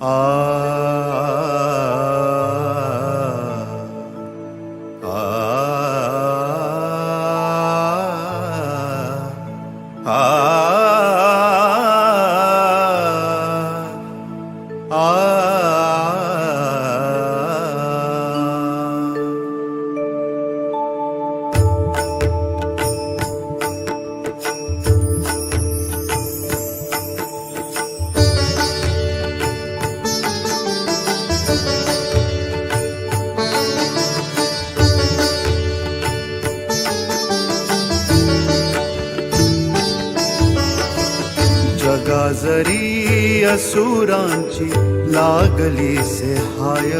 आ आ जगा जरी असुरांची लागली से हाय,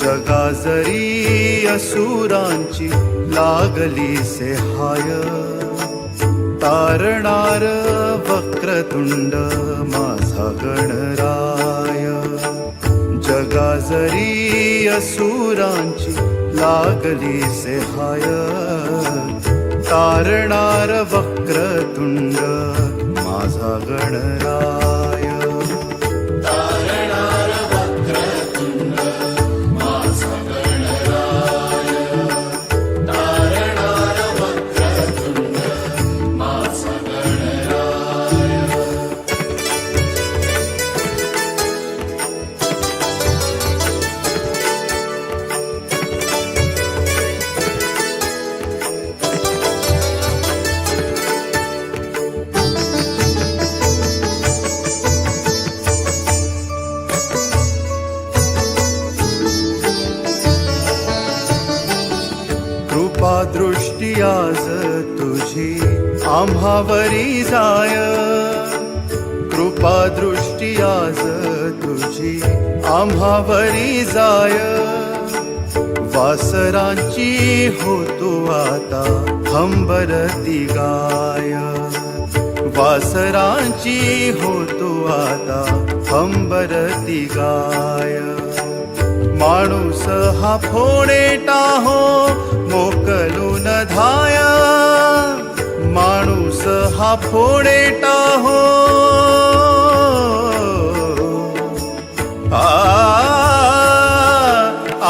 जगा जरी असुरांची लागली से हाय, तारणार वक्रतुंड माझा गणराय. जगा जरी असुरांची लागली से हाय, तारणार वक्रतुंड माझा गणराय. तारणार वक्रतुंड माझा गणराय, तारणार वक्रतुंड माझा गणराय. कृपा दृष्टी आज तुझी आम्हावरी जाय, कृपा दृष्टी आज तुझी आम्हावरी जाय. वासरांची होतो आता हंबरती गाय, वासरांची होतो आता हंबरती गाय. माणूस हा फोडेटा हो मोकलून धाय, माणूस हा फोडेटा हो. आ आ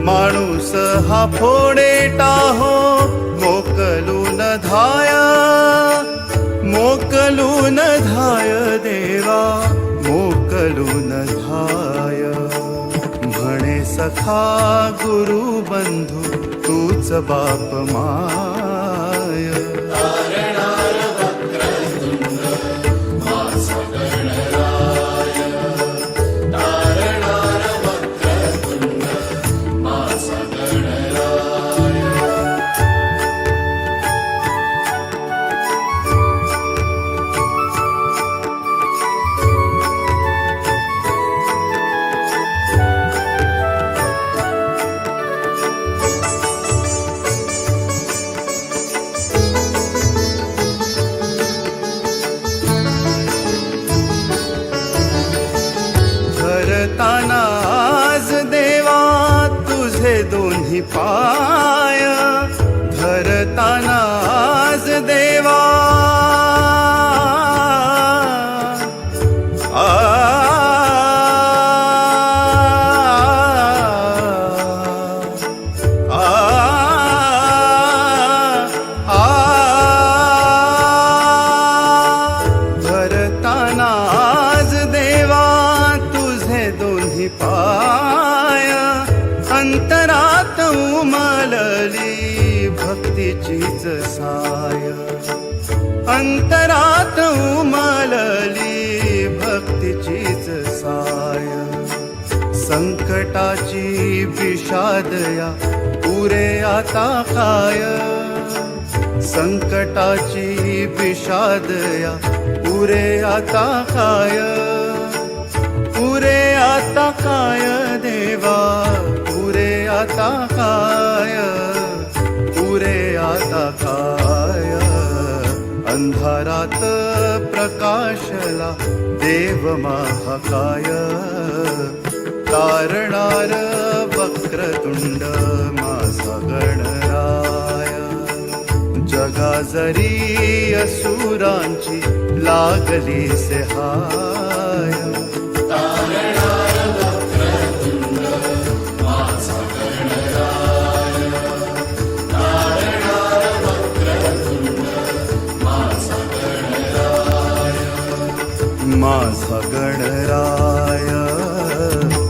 माणूस हा फोडेटा हो मोकलून धाय, मोकलून धाय देवा मोकलून धाय. म्हणे सखा गुरु बंधू तूच बाप माय. तारणार वक्रतुंड माझा गणराय, तारणार वक्रतुंड माझा गणराय. धरताना आज देवा तुझे दोन्ही पाय, धरताना आज देवा आ आ आ धरताना आज देवा दोन्ही पाय. अंतरात उमलली भक्तीचीच साय, अंतरात उमलली भक्तीचीच साय. संकटाची विषादया पुरे आता काय, संकटाची विषादया पुरे आता काय, पुरे आता काय देवा पुरे आता काय, पुरे आता काय. अंधारात प्रकाशला देव महाकाय, तारणार वक्रतुंड माझा गणराय. जगा जरी असुरांची लागली से हाय तारणार वक्रतुंड माझा गणराय तारणार वक्रतुंड माझा गणराय माझा गणराय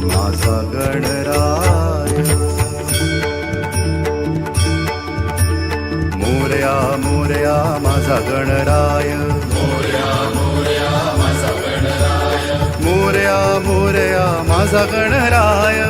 माझा गणराय मोरया मोरया माझा गणराय मोरया मोरया माझा गणराय मोरया मोरया माझा गणराय